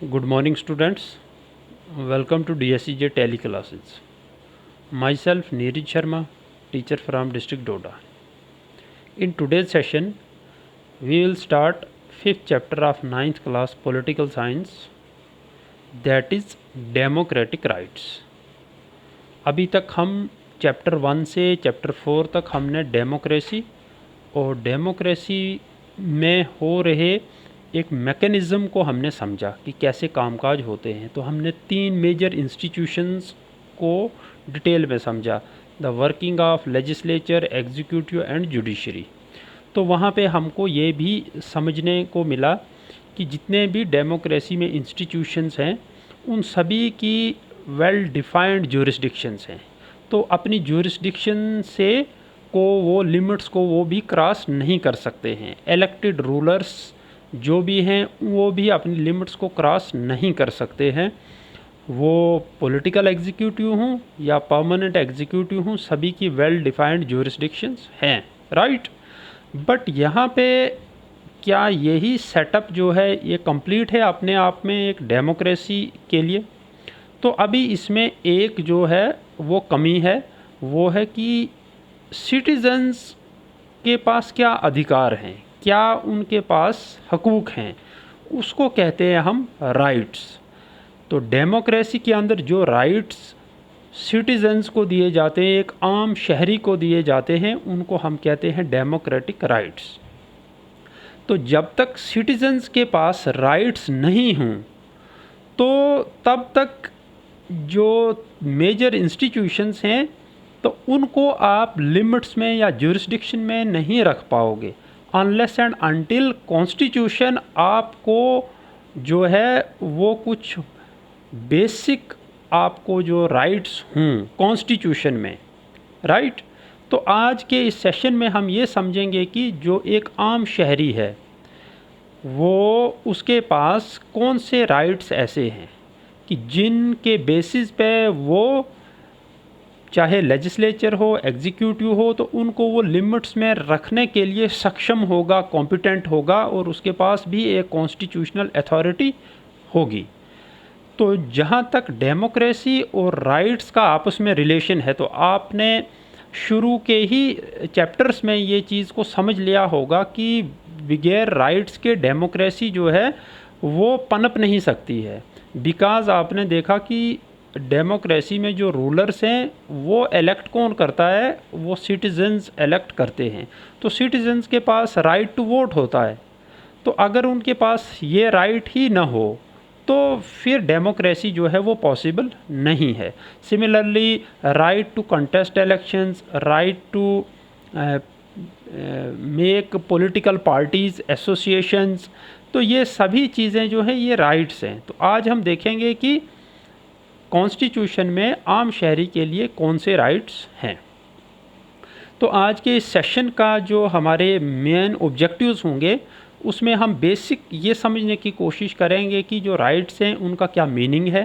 Good morning, students. Welcome to DSCJ Tele classes. Myself Neeraj Sharma, teacher from District Doda. In today's session, we will start fifth chapter of ninth class Political Science, that is Democratic Rights. अभी तक हम chapter 1 से chapter 4 तक हमने democracy और democracy में हो रहे एक मैकेनिज़्म को हमने समझा कि कैसे कामकाज होते हैं। तो हमने 3 मेजर इंस्टीट्यूशंस को डिटेल में समझा, the working of legislature, executive and judiciary. तो वहाँ पे हमको ये भी समझने को मिला कि जितने भी डेमोक्रेसी में इंस्टीट्यूशंस हैं उन सभी की वेल डिफाइंड ज्यूरिसडिक्शंस हैं। तो अपनी ज्यूरिसडिक्शन से को वो लिमिट्स को वो भी क्रॉस नहीं कर सकते हैं। इलेक्टेड रूलर्स जो भी हैं वो भी अपनी लिमिट्स को क्रॉस नहीं कर सकते हैं। वो पॉलिटिकल एग्जीक्यूटिव हों या परमानेंट एग्जीक्यूटिव हों, सभी की वेल डिफाइंड ज्यूरिसडिक्शंस हैं, राइट। बट यहाँ पे क्या यही सेटअप जो है ये कंप्लीट है अपने आप में एक डेमोक्रेसी के लिए? तो अभी इसमें एक जो है वो कमी है, वो है कि सिटीजन्स के पास क्या अधिकार हैं, क्या उनके पास हकूक़ हैं, उसको कहते हैं हम राइट्स। तो डेमोक्रेसी के अंदर जो राइट्स सिटीजन्स को दिए जाते हैं, एक आम शहरी को दिए जाते हैं, उनको हम कहते हैं डेमोक्रेटिक राइट्स। तो जब तक सिटीजन्स के पास राइट्स नहीं हों तो तब तक जो मेजर इंस्टीट्यूशंस हैं तो उनको आप लिमिट्स में या ज्यूरिसडिक्शन में नहीं रख पाओगे अनलेस एंड अनटिल कॉन्स्टिट्यूशन आपको जो है वो कुछ बेसिक आपको जो राइट्स हों कॉन्स्टिट्यूशन में, राइट। तो आज के इस सेशन में हम ये समझेंगे कि जो एक आम शहरी है वो उसके पास कौन से राइट्स ऐसे हैं कि जिनके बेसिस पे वो चाहे लेजिस्लेचर हो, एग्जीक्यूटिव हो, तो उनको वो लिमिट्स में रखने के लिए सक्षम होगा, कॉम्पिटेंट होगा और उसके पास भी एक कॉन्स्टिट्यूशनल अथॉरिटी होगी। तो जहाँ तक डेमोक्रेसी और राइट्स का आपस में रिलेशन है, तो आपने शुरू के ही चैप्टर्स में ये चीज़ को समझ लिया होगा कि बगैर राइट्स के डेमोक्रेसी जो है वो पनप नहीं सकती है। बिकॉज़ आपने देखा कि डेमोक्रेसी में जो रूलर्स हैं वो इलेक्ट कौन करता है, वो सिटीजन्स इलेक्ट करते हैं। तो सिटीजन्स के पास राइट टू वोट होता है। तो अगर उनके पास ये राइट ही ना हो तो फिर डेमोक्रेसी जो है वो पॉसिबल नहीं है। Similarly right to contest elections, right to make political parties, associations, तो ये सभी चीज़ें जो हैं ये राइट्स हैं। तो आज हम देखेंगे कि कॉन्स्टिट्यूशन में आम शहरी के लिए कौन से राइट्स हैं। तो आज के इस सेशन का जो हमारे मेन ऑब्जेक्टिव्स होंगे उसमें हम बेसिक ये समझने की कोशिश करेंगे कि जो राइट्स हैं उनका क्या मीनिंग है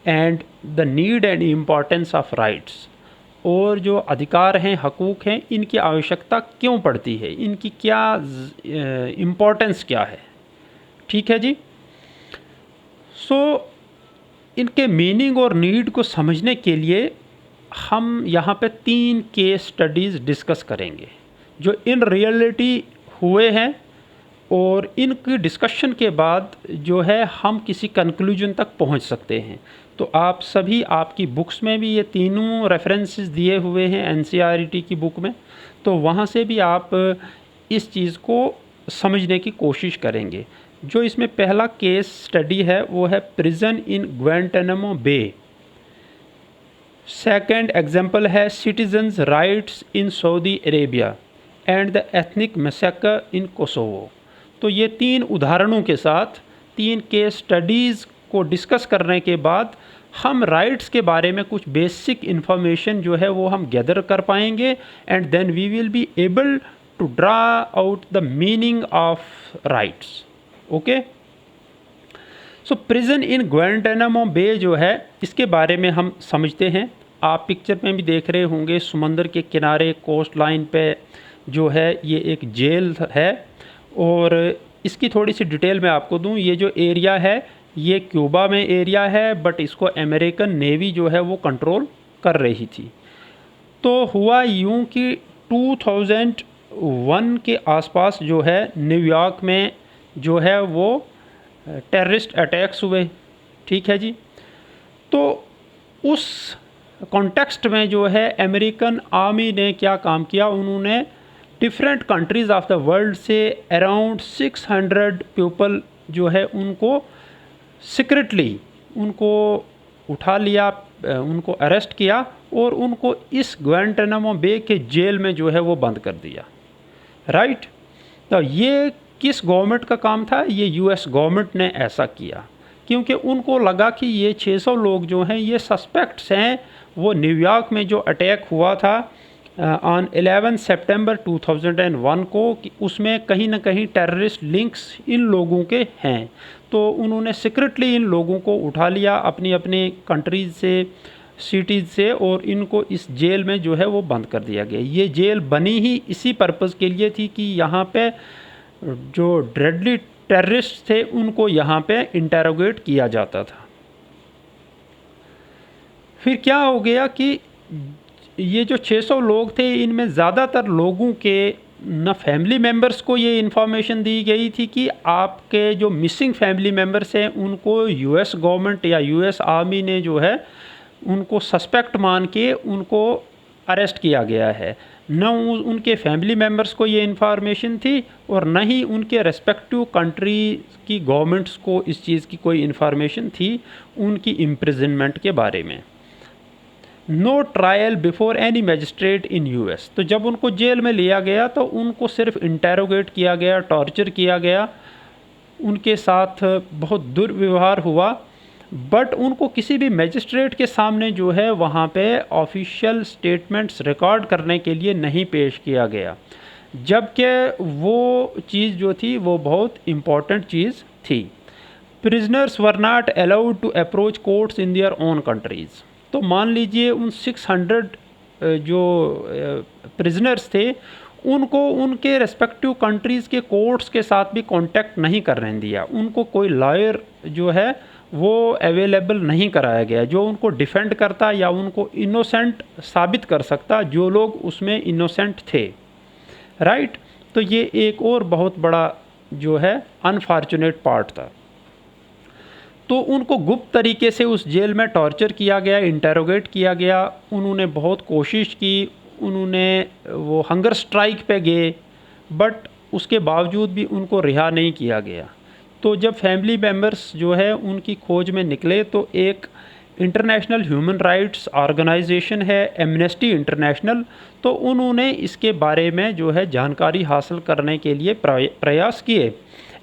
and the need and importance of rights, और जो अधिकार हैं, हकूक़ हैं, इनकी आवश्यकता क्यों पड़ती है, इनकी क्या इम्पोर्टेंस क्या है। ठीक है जी। सो इनके मीनिंग और नीड को समझने के लिए हम यहाँ पे 3 केस स्टडीज़ डिस्कस करेंगे जो इन रियलिटी हुए हैं, और इनकी डिस्कशन के बाद जो है हम किसी कंक्लूजन तक पहुँच सकते हैं। तो आप सभी, आपकी बुक्स में भी ये तीनों रेफरेंसेस दिए हुए हैं एनसीईआरटी की बुक में, तो वहाँ से भी आप इस चीज़ को समझने की कोशिश करेंगे। जो इसमें पहला केस स्टडी है वो है prison in Guantanamo bay. Second example है citizens rights in Saudi Arabia and the ethnic massacre in Kosovo. तो ये 3 उदाहरणों के साथ 3 केस स्टडीज़ को डिस्कस करने के बाद हम राइट्स के बारे में कुछ बेसिक इन्फॉर्मेशन जो है वो हम गैदर कर पाएंगे and then we will be able to draw out the meaning of rights. Okay. So prison in Guantanamo Bay जो है इसके बारे में हम समझते हैं। आप पिक्चर में भी देख रहे होंगे, समंदर के किनारे कोस्ट लाइन पे जो है ये एक जेल है। और इसकी थोड़ी सी डिटेल मैं आपको दूं, ये जो एरिया है ये क्यूबा में एरिया है, बट इसको अमेरिकन नेवी जो है वो कंट्रोल कर रही थी। तो हुआ यूं कि 2001 के आसपास जो है न्यूयॉर्क में जो है वो टेररिस्ट अटैक्स हुए, ठीक है जी। तो उस कॉन्टेक्स्ट में जो है अमेरिकन आर्मी ने क्या काम किया, उन्होंने different countries of the world से अराउंड 600 पीपल जो है उनको सीक्रेटली उनको उठा लिया, उनको अरेस्ट किया और उनको इस ग्वांटानामो बे के जेल में जो है वो बंद कर दिया, राइट। तो ये किस गवर्नमेंट का काम था? ये यूएस गवर्नमेंट ने ऐसा किया क्योंकि उनको लगा कि ये 600 लोग जो हैं ये सस्पेक्ट्स हैं। वो न्यूयॉर्क में जो अटैक हुआ था ऑन 11 सितंबर 2001 को, कि उसमें कहीं ना कहीं टेररिस्ट लिंक्स इन लोगों के हैं। तो उन्होंने सीक्रेटली इन लोगों को उठा लिया अपनी अपनी कंट्रीज से, सिटीज़ से, और इनको इस जेल में जो है वो बंद कर दिया गया। ये जेल बनी ही इसी पर्पज़ के लिए थी कि यहाँ पे जो डेडली टेररिस्ट थे उनको यहाँ पे इंटेरोगेट किया जाता था। फिर क्या हो गया कि ये जो 600 लोग थे इनमें ज़्यादातर लोगों के न फैमिली मेम्बर्स को ये इन्फॉर्मेशन दी गई थी कि आपके जो मिसिंग फैमिली मेम्बर्स हैं उनको यूएस गवर्नमेंट या यूएस आर्मी ने जो है उनको सस्पेक्ट मान के उनको अरेस्ट किया गया है। न उनके फैमिली मेम्बर्स को ये इन्फॉर्मेशन थी और न ही उनके रेस्पेक्टिव कंट्री की गवर्नमेंट्स को इस चीज़ की कोई इन्फॉर्मेशन थी उनकी इम्प्रिजनमेंट के बारे में। No trial before any magistrate in US. तो जब उनको जेल में लिया गया तो उनको सिर्फ इंटेरोगेट किया गया, टॉर्चर किया गया, उनके साथ बहुत दुर्व्यवहार हुआ, बट उनको किसी भी मजिस्ट्रेट के सामने जो है वहाँ पे ऑफिशियल स्टेटमेंट्स रिकॉर्ड करने के लिए नहीं पेश किया गया, जबकि वो चीज़ जो थी वो बहुत इम्पॉर्टेंट चीज़ थी। Prisoners were not allowed to approach courts in their own countries. तो मान लीजिए उन 600 जो प्रिजनर्स थे उनको उनके रेस्पेक्टिव कंट्रीज़ के कोर्ट्स के साथ भी कांटेक्ट नहीं करने दिया। उनको कोई लॉयर जो है वो अवेलेबल नहीं कराया गया जो उनको डिफेंड करता या उनको इनोसेंट साबित कर सकता, जो लोग उसमें इनोसेंट थे, राइट। तो ये एक और बहुत बड़ा जो है अनफॉर्चुनेट पार्ट था। तो उनको गुप्त तरीके से उस जेल में टॉर्चर किया गया, इंटेरोगेट किया गया। उन्होंने बहुत कोशिश की, उन्होंने वो हंगर स्ट्राइक पे गए, बट उसके बावजूद भी उनको रिहा नहीं किया गया। तो जब फैमिली मेम्बर्स जो है उनकी खोज में निकले तो एक इंटरनेशनल ह्यूमन राइट्स ऑर्गेनाइजेशन है एमनेस्टी इंटरनेशनल, तो उन्होंने इसके बारे में जो है जानकारी हासिल करने के लिए प्रयास किए।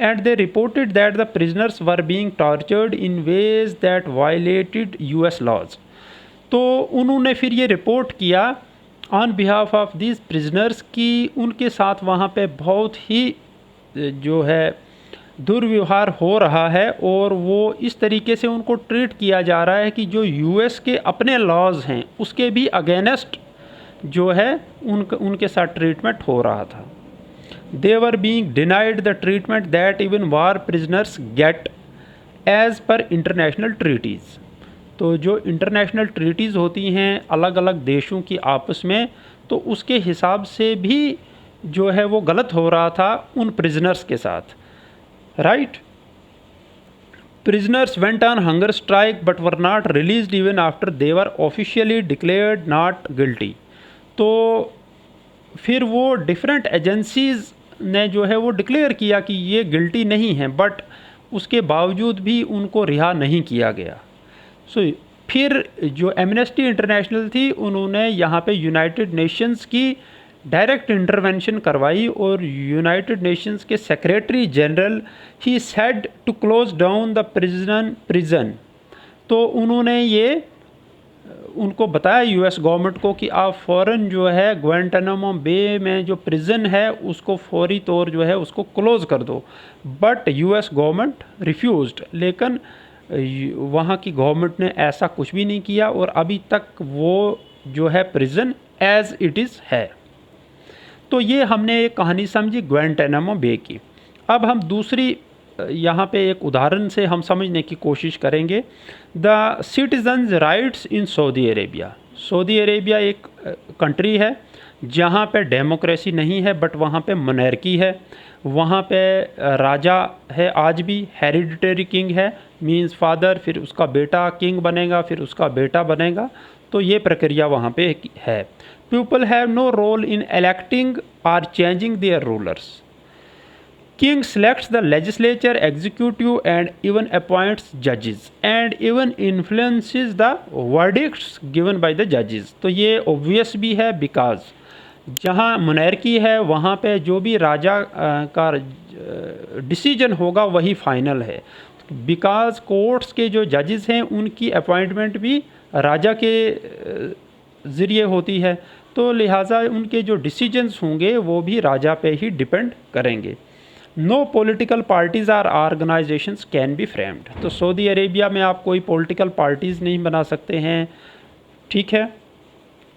And they reported that the prisoners were being tortured in ways that violated US laws. तो उन्होंने फिर ये रिपोर्ट किया on behalf of this prisoners कि उनके साथ वहाँ पे बहुत ही जो है दुर्व्यवहार हो रहा है और वो इस तरीके से उनको ट्रीट किया जा रहा है कि जो यूएस के अपने लॉज हैं उसके भी अगेंस्ट जो है उनके साथ ट्रीटमेंट हो रहा था। They were being denied the treatment that even war prisoners get as per international treaties. तो जो इंटरनेशनल ट्रीटीज़ होती हैं अलग अलग देशों की आपस में, तो उसके हिसाब से भी जो है वो गलत हो रहा था उन प्रिजनर्स के साथ, right. Prisoners went on hunger strike but were not released even after they were officially declared not guilty. तो फिर वो डिफरेंट एजेंसीज़ ने जो है वो डिक्लेयर किया कि ये गिल्टी नहीं है, बट उसके बावजूद भी उनको रिहा नहीं किया गया। फिर जो एमनेस्टी इंटरनेशनल थी उन्होंने यहाँ पे यूनाइटेड नेशंस की डायरेक्ट इंटरवेंशन करवाई और यूनाइटेड नेशंस के secretary general he said to close down the prison. तो उन्होंने ये उनको बताया यूएस गवर्नमेंट को कि आप फ़ौरन जो है ग्वांटानामो बे में जो प्रिजन है उसको फौरी तौर जो है उसको क्लोज़ कर दो, बट यूएस गवर्नमेंट रिफ्यूज़ड। लेकिन वहाँ की गवर्नमेंट ने ऐसा कुछ भी नहीं किया और अभी तक वो जो है प्रिजन एज़ इट इज़ है। तो ये हमने एक कहानी समझी ग्वांटानामो बे की। अब हम दूसरी यहाँ पे एक उदाहरण से हम समझने की कोशिश करेंगे। The citizens rights in Saudi Arabia. Saudi Arabia एक कंट्री है जहाँ पे डेमोक्रेसी नहीं है, बट वहाँ पे मोनार्की है। वहाँ पे राजा है, आज भी हेरिडिटरी किंग है, मींस फादर, फिर उसका बेटा किंग बनेगा, फिर उसका बेटा बनेगा। तो ये प्रक्रिया वहाँ पे है। People have no role in electing और changing their rulers. King selects the legislature, executive, and even appoints judges and even influences the verdicts given by the judges। तो ये obvious भी है, because जहाँ मोनार्की है वहाँ पे जो भी राजा का डिसीजन होगा वही फाइनल है। बिकॉज कोर्ट्स के जो जजेस हैं उनकी अपॉइंटमेंट भी राजा के ज़रिए होती है, तो लिहाजा उनके जो डिसीजंस होंगे वो भी राजा पे ही डिपेंड करेंगे। No political parties or organisations can be framed. तो सऊदी अरेबिया में आप कोई पॉलिटिकल पार्टीज़ नहीं बना सकते हैं, ठीक है।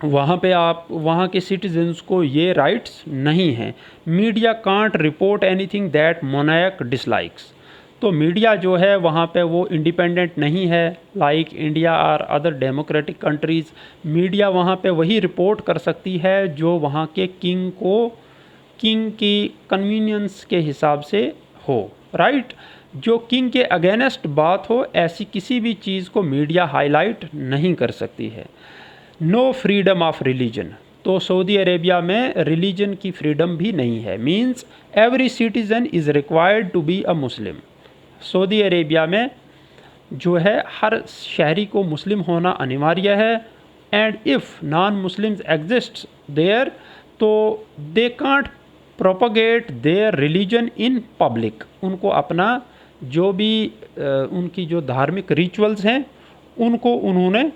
वहाँ पे आप वहाँ के सिटीजन्स को ये राइट्स नहीं हैं। Media can't report anything that monarch dislikes. तो मीडिया जो है वहाँ पे वो इंडिपेंडेंट नहीं है, लाइक इंडिया और अदर डेमोक्रेटिक कंट्रीज़। मीडिया वहाँ पे वही रिपोर्ट कर सकती है जो वहाँ के किंग की कन्वीनियंस के हिसाब से हो, राइट। जो किंग के अगेंस्ट बात हो, ऐसी किसी भी चीज़ को मीडिया हाईलाइट नहीं कर सकती है। No freedom of religion. तो सऊदी अरेबिया में रिलीजन की फ्रीडम भी नहीं है, means every citizen is required to be a Muslim. Saudi Arabia में जो है हर शहरी को मुस्लिम होना अनिवार्य है। And if non Muslims exist there, तो they can't propagate their religion in public. उनको अपना जो भी उनकी जो धार्मिक रिचुअल्स हैं उनको उन्होंने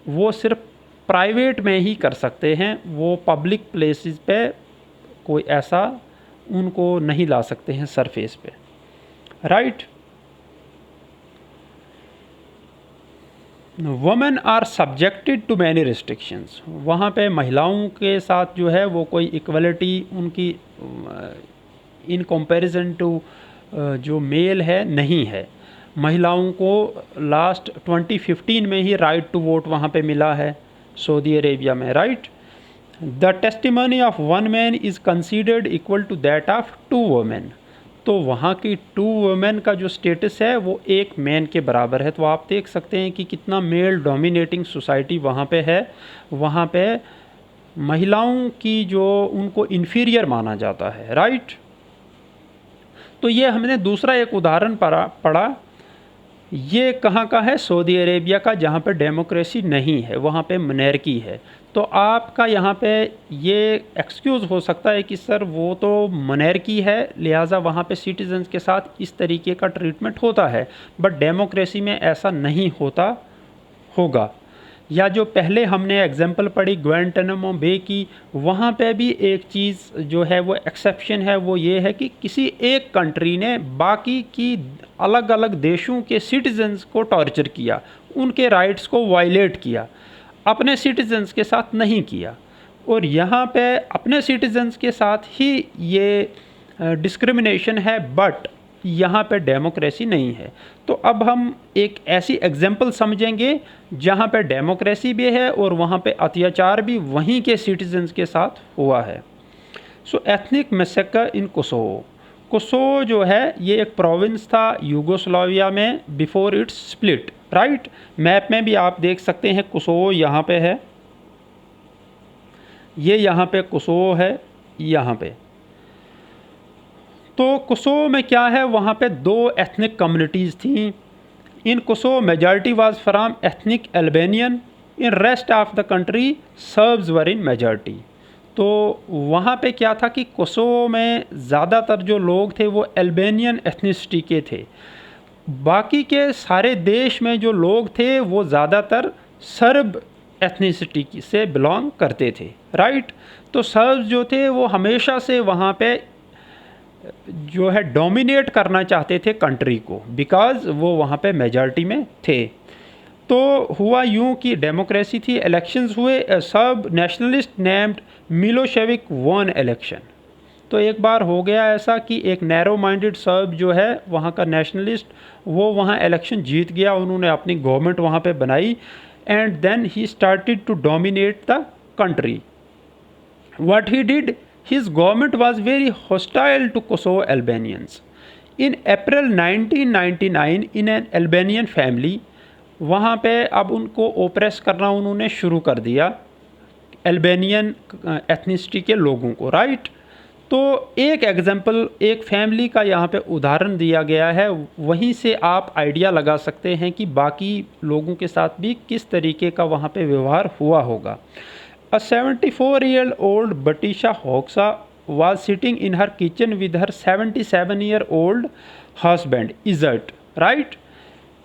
वो सिर्फ प्राइवेट में ही कर सकते हैं, वो पब्लिक प्लेसेस पे कोई ऐसा उनको नहीं ला सकते हैं सरफेस पे, right. Women are subjected to many restrictions. वहाँ पे महिलाओं के साथ जो है वो कोई इक्वलिटी उनकी इन कंपैरिजन टू जो मेल है नहीं है। महिलाओं को लास्ट 2015 में ही राइट टू वोट वहाँ पे मिला है सऊदी अरेबिया में, right. The testimony of one man is considered equal to that of 2 women. तो वहाँ की 2 वुमेन का जो स्टेटस है वो एक मैन के बराबर है। तो आप देख सकते हैं कि कितना मेल डोमिनेटिंग सोसाइटी वहाँ पे है। वहाँ पे महिलाओं की जो उनको इन्फीरियर माना जाता है, राइट। तो ये हमने दूसरा एक उदाहरण पढ़ा। ये कहाँ का है? सऊदी अरेबिया का, जहाँ पे डेमोक्रेसी नहीं है, वहाँ पे मोनार्की है। तो आपका यहाँ पे ये एक्सक्यूज़ हो सकता है कि सर वो तो मोनार्की है, लिहाजा वहाँ पे सिटीजन्स के साथ इस तरीके का ट्रीटमेंट होता है, बट डेमोक्रेसी में ऐसा नहीं होता होगा। या जो पहले हमने एग्जांपल पढ़ी ग्वांटानामो बे की, वहाँ पे भी एक चीज़ जो है वो एक्सेप्शन है, वो ये है कि किसी एक कंट्री ने बाकी की अलग अलग देशों के सिटीजन्स को टॉर्चर किया, उनके राइट्स को वायलेट किया, अपने सिटीजन्स के साथ नहीं किया। और यहाँ पे अपने सिटीजन्स के साथ ही ये डिस्क्रिमिनेशन है, बट यहाँ पे डेमोक्रेसी नहीं है। तो अब हम एक ऐसी एग्जांपल समझेंगे जहाँ पे डेमोक्रेसी भी है और वहाँ पे अत्याचार भी वहीं के सिटीजन्स के साथ हुआ है। सो एथनिक मैसेकर इन कोसोवो। कोसोवो जो है ये एक प्रोविंस था यूगोस्लाविया में before it's split, right. Map में भी आप देख सकते हैं कोसोवो यहाँ पे है, ये यहाँ पे कोसोवो है यहाँ पे। तो कोसोवो में क्या है, वहाँ पे 2 एथनिक कम्युनिटीज़ थी। In Kosovo majority was from ethnic Albanian, in rest of the country Serbs were in majority. तो वहाँ पे क्या था कि कोसोवो में ज़्यादातर जो लोग थे वो अल्बानियन एथनिसिटी के थे, बाकी के सारे देश में जो लोग थे वो ज़्यादातर सर्ब एथनिसिटी से बिलोंग करते थे, राइट। तो सर्ब्स जो थे वो हमेशा से वहाँ पे जो है डोमिनेट करना चाहते थे कंट्री को, बिकॉज़ वो वहाँ पे मेजॉरिटी में थे। तो हुआ यूँ कि डेमोक्रेसी थी, इलेक्शंस हुए, सब नेशनलिस्ट नेम्ड मिलोशेविक वन इलेक्शन। तो एक बार हो गया ऐसा कि एक नैरो माइंडेड सर्ब जो है वहाँ का नेशनलिस्ट, वो वहाँ इलेक्शन जीत गया, उन्होंने अपनी गवर्नमेंट वहाँ पे बनाई, and then he started to dominate the country. What he did, his government was very hostile to Kosovo Albanians. In April 1999, in an Albanian family, वहाँ पे अब उनको ओप्रेस करना उन्होंने शुरू कर दिया अल्बानियन एथनिसिटी के लोगों को, राइट. तो एक एग्जांपल, एक फैमिली का यहाँ पे उदाहरण दिया गया है, वहीं से आप आइडिया लगा सकते हैं कि बाकी लोगों के साथ भी किस तरीके का वहाँ पे व्यवहार हुआ होगा. A 74-year-old Batisha Hoxha was sitting in her kitchen with her 77-year-old husband, Izzat, right?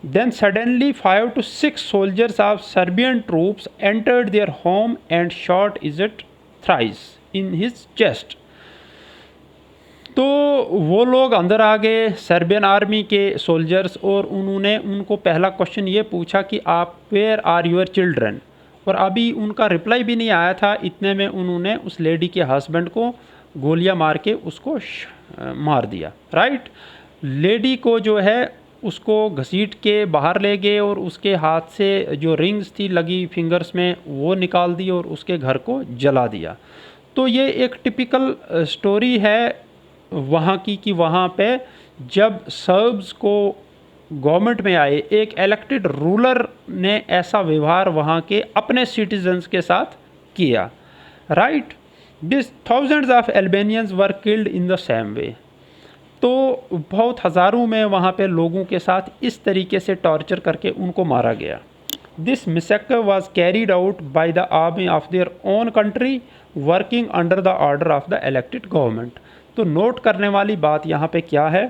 Then suddenly 5 to 6 soldiers of Serbian troops entered their home and shot Izzat thrice in his chest. तो वो लोग अंदर आ गए, Serbian army के soldiers, और उन्होंने उनको पहला क्वेश्चन ये पूछा कि आप वेयर आर योर चिल्ड्रन, और अभी उनका रिप्लाई भी नहीं आया था, इतने में उन्होंने उस लेडी के हस्बैंड को गोलियां मार के उसको मार दिया, राइट. लेडी को जो है उसको घसीट के बाहर ले गए और उसके हाथ से जो रिंग्स थी लगी फिंगर्स में वो निकाल दी और उसके घर को जला दिया. तो ये एक टिपिकल स्टोरी है वहाँ की कि वहाँ पे जब सर्ब्स को गवर्नमेंट में आए, एक इलेक्टेड रूलर ने ऐसा व्यवहार वहाँ के अपने सिटीजन्स के साथ किया, right. This thousands of Albanians were killed in the same way. तो बहुत हज़ारों में वहाँ पे लोगों के साथ इस तरीके से टॉर्चर करके उनको मारा गया. This massacre was carried out by the army of their own country working under the order of the elected government. तो नोट करने वाली बात यहाँ पे क्या है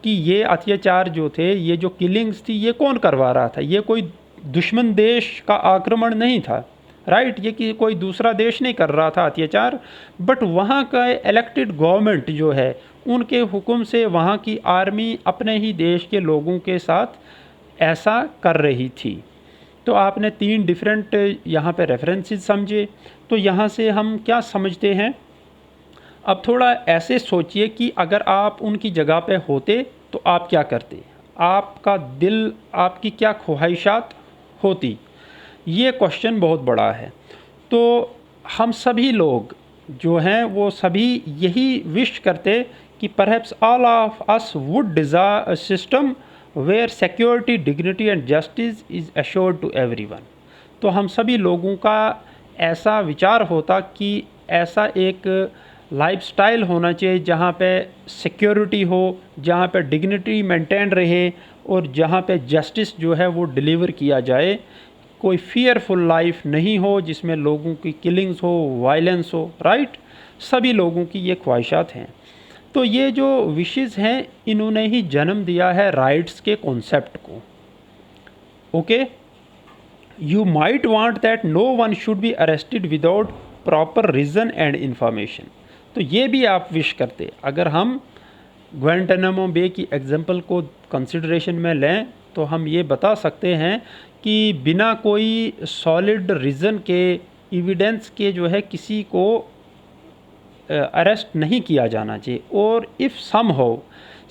कि ये अत्याचार जो थे, ये जो किलिंग्स थी, ये कौन करवा रहा था? ये कोई दुश्मन देश का आक्रमण नहीं था, राइट. ये कि कोई दूसरा देश नहीं कर रहा था अत्याचार, बट वहाँ का इलेक्टेड गवर्नमेंट जो है उनके हुक्म से वहाँ की आर्मी अपने ही देश के लोगों के साथ ऐसा कर रही थी. तो आपने 3 डिफरेंट यहाँ पे रेफरेंसेस समझे. तो यहाँ से हम क्या समझते हैं? अब थोड़ा ऐसे सोचिए कि अगर आप उनकी जगह पे होते तो आप क्या करते, आपका दिल, आपकी क्या ख्वाहिशात होती? ये क्वेश्चन बहुत बड़ा है. तो हम सभी लोग जो हैं वो सभी यही विश करते कि perhaps all of us would desire a system where security, dignity and justice is assured to everyone. तो हम सभी लोगों का ऐसा विचार होता कि ऐसा एक लाइफस्टाइल होना चाहिए जहाँ पे सिक्योरिटी हो, जहाँ पे डिग्निटी मेंटेन रहे और जहाँ पे जस्टिस जो है वो डिलीवर किया जाए. कोई फियरफुल लाइफ नहीं हो जिसमें लोगों की किलिंग्स हो, वायलेंस हो, राइट. सभी लोगों की ये ख्वाहिशात हैं. तो ये जो विशेस हैं इन्होंने ही जन्म दिया है राइट्स के कॉन्सेप्ट को. Okay, you might want that no one should be arrested without proper reason and information. तो ये भी आप विश करते. अगर हम ग्वांटानामो बे की एग्जांपल को कंसिडरेशन में लें तो हम ये बता सकते हैं कि बिना कोई सॉलिड रीज़न के, एविडेंस के जो है किसी को अरेस्ट नहीं किया जाना चाहिए. और if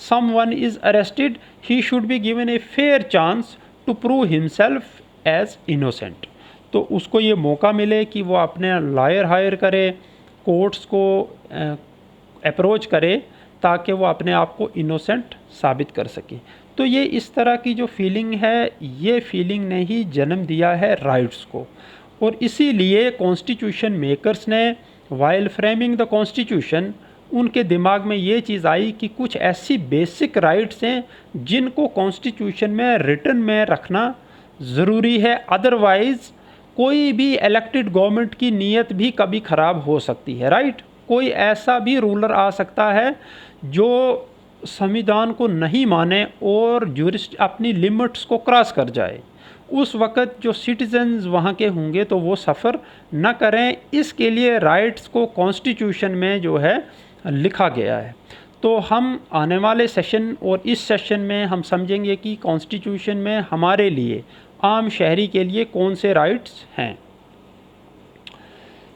someone is arrested he should be given a fair chance to prove himself as innocent. तो उसको ये मौका मिले कि वो अपने लॉयर हायर करे, कोर्ट्स को अप्रोच करे ताकि वो अपने आप को इनोसेंट साबित कर सके. तो ये इस तरह की जो फीलिंग है, ये फीलिंग ने ही जन्म दिया है राइट्स को. और इसीलिए कॉन्स्टिट्यूशन मेकर्स ने वाइल फ्रेमिंग द कॉन्स्टिट्यूशन उनके दिमाग में ये चीज़ आई कि कुछ ऐसी बेसिक राइट्स हैं जिनको कॉन्स्टिट्यूशन में रिटन में रखना ज़रूरी है. अदरवाइज़ कोई भी इलेक्टेड गवर्नमेंट की नीयत भी कभी ख़राब हो सकती है, राइट. कोई ऐसा भी रूलर आ सकता है जो संविधान को नहीं माने और ज्यूरिस्ट अपनी लिमिट्स को क्रॉस कर जाए. उस वक़्त जो सिटीजन्स वहाँ के होंगे तो वो सफ़र न करें. इसके लिए राइट्स को कॉन्स्टिट्यूशन में जो है लिखा गया है. तो हम आने वाले सेशन और इस सेशन में हम समझेंगे कि कॉन्स्टिट्यूशन में हमारे लिए, आम शहरी के लिए कौन से राइट्स हैं.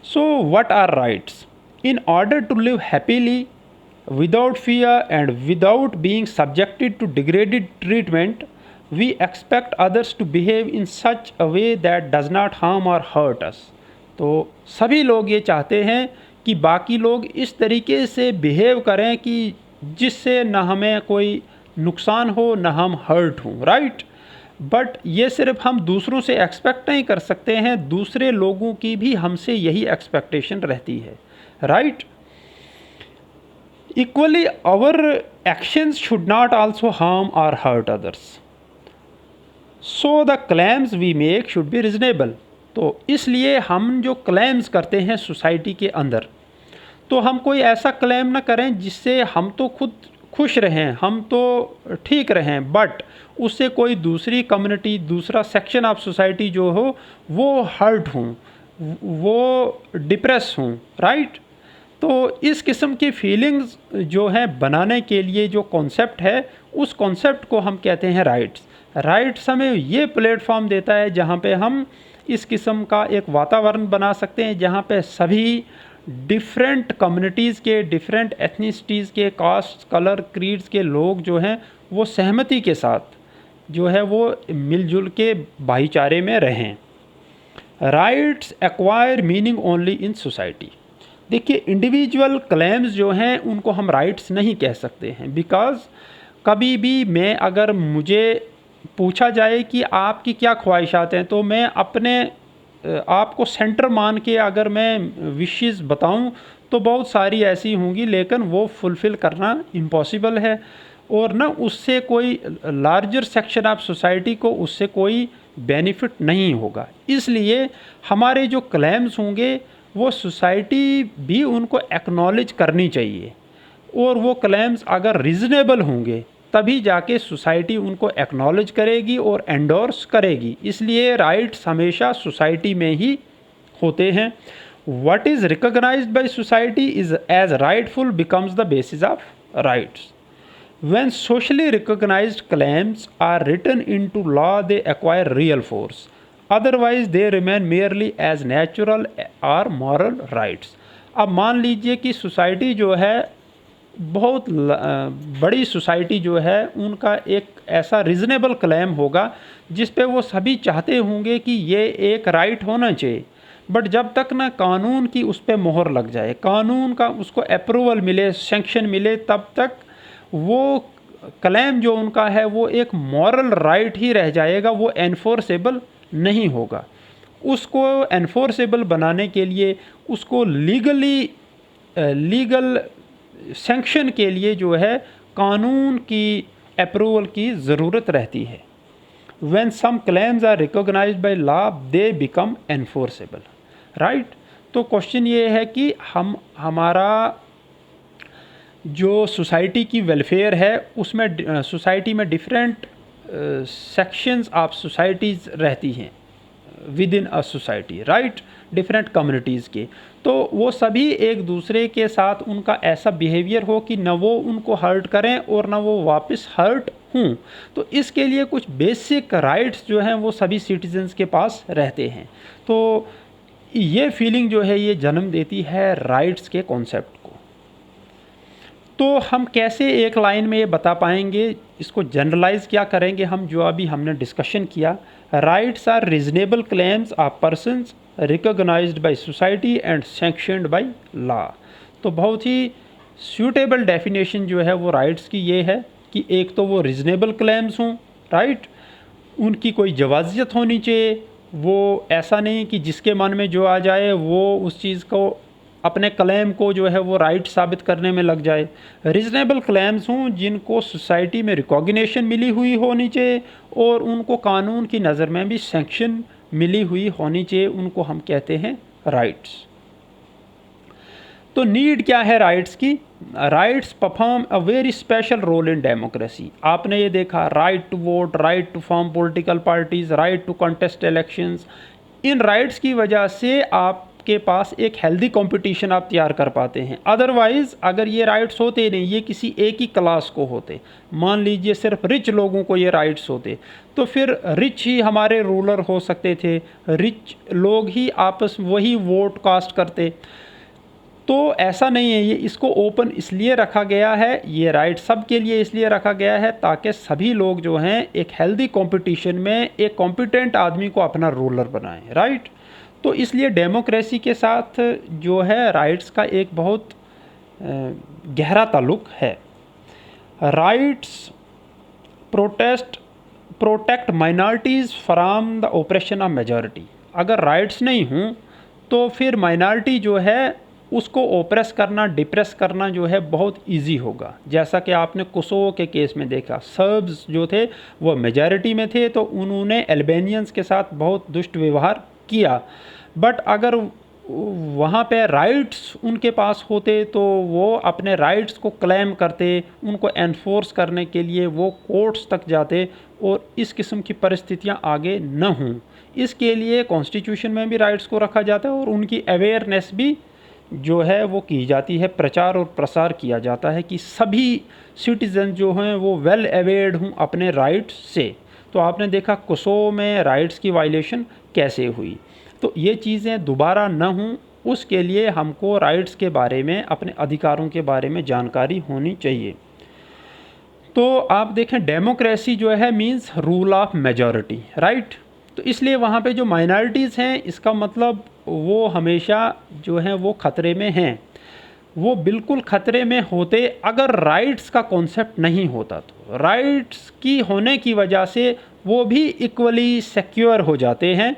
So what are rights? In order to live happily without fear and without being subjected to degraded treatment, we expect others to behave in such a way that does not harm or hurt us. तो सभी लोग ये चाहते हैं कि बाकी लोग इस तरीके से बिहेव करें कि जिससे न हमें कोई नुकसान हो न हम हर्ट हों, राइट। बट ये सिर्फ हम दूसरों से एक्सपेक्ट नहीं कर सकते हैं, दूसरे लोगों की भी हमसे यही एक्सपेक्टेशन रहती है, right. Equally our actions should not also harm और hurt others, so the claims we make should be reasonable. तो इसलिए हम जो क्लेम्स करते हैं सोसाइटी के अंदर, तो हम कोई ऐसा क्लेम ना करें जिससे हम तो खुद खुश रहें, हम तो ठीक रहें, बट उससे कोई दूसरी कम्युनिटी, दूसरा सेक्शन ऑफ सोसाइटी जो हो वो हर्ट हों, वो डिप्रेस हों, राइट। तो इस किस्म की फीलिंग्स जो हैं बनाने के लिए जो कॉन्सेप्ट है, उस कॉन्सेप्ट को हम कहते हैं राइट्स। राइट्स हमें ये प्लेटफॉर्म देता है जहाँ पे हम इस किस्म का एक वातावरण बना सकते हैं जहाँ पे सभी डिफरेंट कम्युनिटीज़ के, डिफरेंट एथनिसिटीज़ के, कास्ट, कलर, क्रीड्स के लोग जो हैं वो सहमति के साथ जो है वो मिलजुल के भाईचारे में रहें। Rights acquire meaning only in society. देखिए, इंडिविजुअल क्लेम्स जो हैं उनको हम राइट्स नहीं कह सकते हैं, बिकॉज़ कभी भी मैं, अगर मुझे पूछा जाए कि आपकी क्या ख्वाहिशात हैं, तो मैं अपने आपको सेंटर मान के अगर मैं विशेस बताऊं तो बहुत सारी ऐसी होंगी, लेकिन वो फुलफ़िल करना इम्पॉसिबल है और ना उससे कोई लार्जर सेक्शन ऑफ सोसाइटी को उससे कोई बेनिफिट नहीं होगा। इसलिए हमारे जो क्लेम्स होंगे वो सोसाइटी भी उनको एक्नॉलेज करनी चाहिए, और वो क्लेम्स अगर रीज़नेबल होंगे तभी जाके सोसाइटी उनको एक्नॉलेज करेगी और एंडोर्स करेगी। इसलिए राइट्स हमेशा सोसाइटी में ही होते हैं। What is recognised by society is as rightful becomes the basis of rights. When socially recognised claims are written into law they acquire real force, otherwise they remain merely as natural or moral rights. अब मान लीजिए कि society जो है, बहुत बड़ी society जो है, उनका एक ऐसा रीज़नेबल क्लेम होगा जिस पे वो सभी चाहते होंगे कि ये एक राइट होना चाहिए, बट जब तक ना कानून की उस पर मोहर लग जाए, कानून का उसको अप्रूवल मिले, सैंक्शन मिले, तब तक वो क्लेम जो उनका है वो एक मॉरल राइट ही रह जाएगा, वो एनफोर्सेबल नहीं होगा। उसको एनफोर्सेबल बनाने के लिए उसको लीगल सैंक्शन के लिए जो है कानून की अप्रूवल की ज़रूरत रहती है। When some claims are recognised by law they become enforceable, right. तो क्वेश्चन ये है कि हमारा जो सोसाइटी की वेलफेयर है उसमें सोसाइटी में डिफरेंट सेक्शंस ऑफ सोसाइटीज़ रहती हैं with in a society, right, different communities के। तो वो सभी एक दूसरे के साथ उनका ऐसा बिहेवियर हो कि न वो उनको हर्ट करें और न वो वापस हर्ट हों। तो इसके लिए कुछ बेसिक राइट्स जो हैं वो सभी सिटीजन्स के पास रहते हैं। तो ये फीलिंग जो है ये जन्म देती है राइट्स के कॉन्सेप्ट को। तो हम कैसे एक लाइन में ये बता पाएंगे, इसको जनरलाइज क्या करेंगे हम, जो अभी हमने डिस्कशन किया। Rights are reasonable claims of persons recognised by society and sanctioned by law. तो बहुत ही सूटेबल डेफिनेशन जो है वो राइट्स की ये है कि एक तो वो रीजनेबल क्लेम्स हों, राइट, उनकी कोई जवाजियत होनी चाहिए, वो ऐसा नहीं कि जिसके मन में जो आ जाए वो उस चीज़ को, अपने क्लेम को जो है वो राइट साबित करने में लग जाए। रीजनेबल क्लेम्स हों जिनको सोसाइटी में रिकॉग्निशन मिली हुई होनी चाहिए और उनको कानून की नज़र में भी सैंक्शन मिली हुई होनी चाहिए, उनको हम कहते हैं राइट्स। तो नीड क्या है राइट्स की? Rights perform a very special role in democracy. आपने ये देखा, right to vote, right to form political parties, right to contest elections. इन राइट्स की वजह से आपके पास एक हेल्दी कंपटीशन आप तैयार कर पाते हैं। अदरवाइज़ अगर ये राइट्स होते नहीं, ये किसी एक ही क्लास को होते, मान लीजिए सिर्फ रिच लोगों को ये राइट्स होते, तो फिर रिच ही हमारे रूलर हो सकते थे, रिच लोग ही आपस वही वोट कास्ट करते। तो ऐसा नहीं है, ये इसको ओपन इसलिए रखा गया है, ये राइट सब के लिए इसलिए रखा गया है ताकि सभी लोग जो हैं एक हेल्दी कंपटीशन में एक कॉम्पिटेंट आदमी को अपना रूलर बनाएं, राइट। तो इसलिए डेमोक्रेसी के साथ जो है राइट्स का एक बहुत गहरा ताल्लुक है। Rights protect minorities from the oppression of majority. अगर राइट्स नहीं हों तो फिर माइनॉरिटी जो है उसको ओप्रेस करना, डिप्रेस करना जो है बहुत इजी होगा। जैसा कि आपने कोसोवो के केस में देखा, सर्ब्स जो थे वो मेजॉरिटी में थे तो उन्होंने अल्बानियंस के साथ बहुत दुष्ट व्यवहार किया, बट अगर वहाँ पे राइट्स उनके पास होते तो वो अपने राइट्स को क्लेम करते, उनको एनफोर्स करने के लिए वो कोर्ट्स तक जाते और इस किस्म की परिस्थितियाँ आगे न हों। इसके लिए कॉन्स्टिट्यूशन में भी राइट्स को रखा जाता है और उनकी अवेयरनेस भी जो है वो की जाती है, प्रचार और प्रसार किया जाता है कि सभी सिटीज़न जो हैं वो वेल अवेयर्ड हों अपने राइट्स से। तो आपने देखा कोसोवो में राइट्स की वायलेशन कैसे हुई। तो ये चीज़ें दोबारा न हों उसके लिए हमको राइट्स के बारे में, अपने अधिकारों के बारे में जानकारी होनी चाहिए। तो आप देखें डेमोक्रेसी जो है means rule of majority, right. तो इसलिए वहाँ पे जो माइनॉरिटीज़ हैं इसका मतलब वो हमेशा जो हैं वो ख़तरे में हैं। वो बिल्कुल ख़तरे में होते अगर राइट्स का कॉन्सेप्ट नहीं होता। तो राइट्स की होने की वजह से वो भी इक्वली सिक्योर हो जाते हैं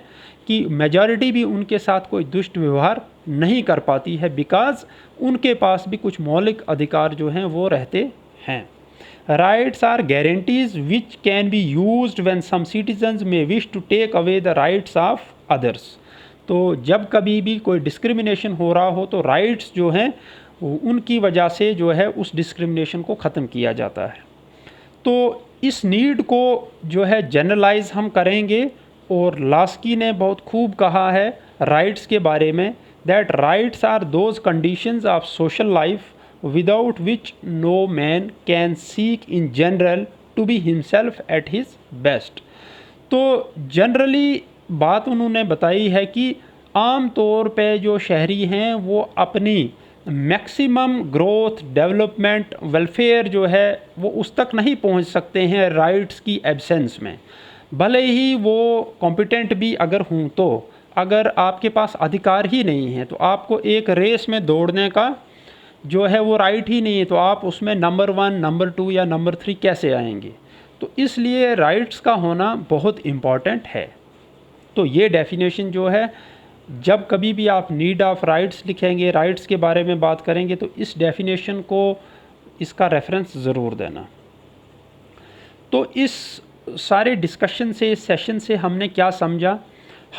कि मेजॉरिटी भी उनके साथ कोई दुष्ट व्यवहार नहीं कर पाती है, बिकॉज़ उनके पास भी कुछ मौलिक अधिकार जो हैं वो रहते हैं। Rights are guarantees which can be used when some citizens may wish to take away the rights of others। तो जब कभी भी कोई डिस्क्रिमिनेशन हो रहा हो तो राइट्स जो हैं उनकी वजह से जो है उस डिस्क्रिमिनेशन को ख़त्म किया जाता है। तो इस नीड को जो है जनरलाइज हम करेंगे और लास्की ने बहुत खूब कहा है राइट्स के बारे में, that rights are those conditions of social life without which no man can seek in general to be himself at his best। तो जनरली बात उन्होंने बताई है कि आम तौर पे जो शहरी हैं वो अपनी मैक्सिमम ग्रोथ, डेवलपमेंट, वेलफेयर जो है वो उस तक नहीं पहुंच सकते हैं राइट्स की एब्सेंस में। भले ही वो कॉम्पिटेंट भी अगर हों तो अगर आपके पास अधिकार ही नहीं है तो आपको एक रेस में दौड़ने का जो है वो राइट ही नहीं है, तो आप उसमें नंबर 1, नंबर 2 या नंबर 3 कैसे आएंगे। तो इसलिए राइट्स का होना बहुत इम्पॉर्टेंट है। तो ये डेफिनेशन जो है, जब कभी भी आप नीड ऑफ राइट्स लिखेंगे, राइट्स के बारे में बात करेंगे तो इस डेफिनेशन को, इसका रेफरेंस ज़रूर देना। तो इस सारे डिस्कशन से, इस सेशन से हमने क्या समझा?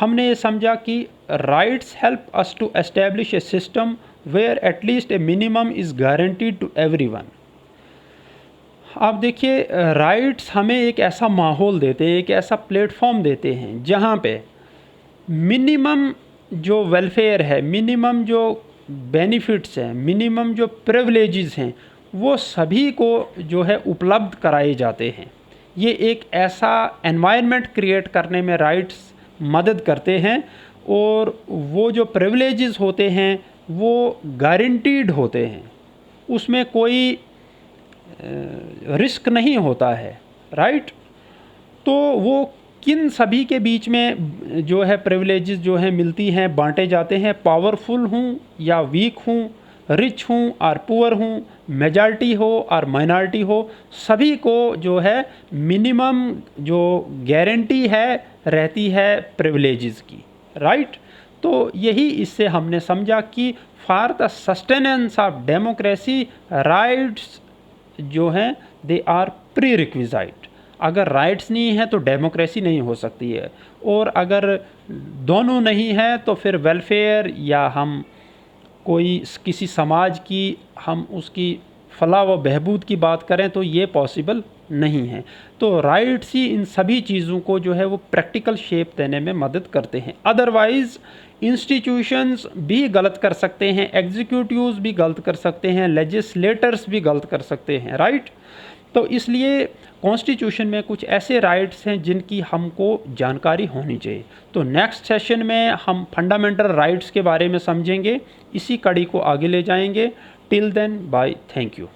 हमने ये समझा कि rights help us to establish a system where at least a minimum is guaranteed to everyone. आप देखिए राइट्स हमें एक ऐसा माहौल देते हैं, एक ऐसा प्लेटफॉर्म देते हैं जहाँ पे मिनिमम जो वेलफेयर है, मिनिमम जो बेनिफिट्स हैं, मिनिमम जो प्रिविलेजेस हैं वो सभी को जो है उपलब्ध कराए जाते हैं। ये एक ऐसा एनवायरनमेंट क्रिएट करने में राइट्स मदद करते हैं और वो जो प्रिविलेजेस होते हैं वो गारंटीड होते हैं, उसमें कोई रिस्क नहीं होता है, राइट। तो वो किन सभी के बीच में जो है प्रिविलेजेस जो हैं मिलती हैं, बांटे जाते हैं, पावरफुल हूँ या वीक हूँ, रिच हूँ और पुअर हूँ, मेजॉरिटी हो और माइनॉरिटी हो, सभी को जो है मिनिमम जो गारंटी है रहती है प्रिविलेजेस की, राइट। तो यही इससे हमने समझा कि for the sustenance of democracy rights जो हैं दे आर प्री रिक्विजाइट। अगर राइट्स नहीं है तो डेमोक्रेसी नहीं हो सकती है, और अगर दोनों नहीं है तो फिर वेलफेयर या हम कोई किसी समाज की हम उसकी फलाह व बहबूद की बात करें तो ये पॉसिबल नहीं है। तो राइट्स ही इन सभी चीज़ों को जो है वो प्रैक्टिकल शेप देने में मदद करते हैं। अदरवाइज़ इंस्टीट्यूशंस भी गलत कर सकते हैं, एग्जीक्यूटिव्स भी गलत कर सकते हैं, लेजिस्लेटर्स भी गलत कर सकते हैं, राइट। तो इसलिए कॉन्स्टिट्यूशन में कुछ ऐसे राइट्स हैं जिनकी हमको जानकारी होनी चाहिए। तो नेक्स्ट सेशन में हम फंडामेंटल राइट्स के बारे में समझेंगे, इसी कड़ी को आगे ले जाएंगे। Till then bye, thank you.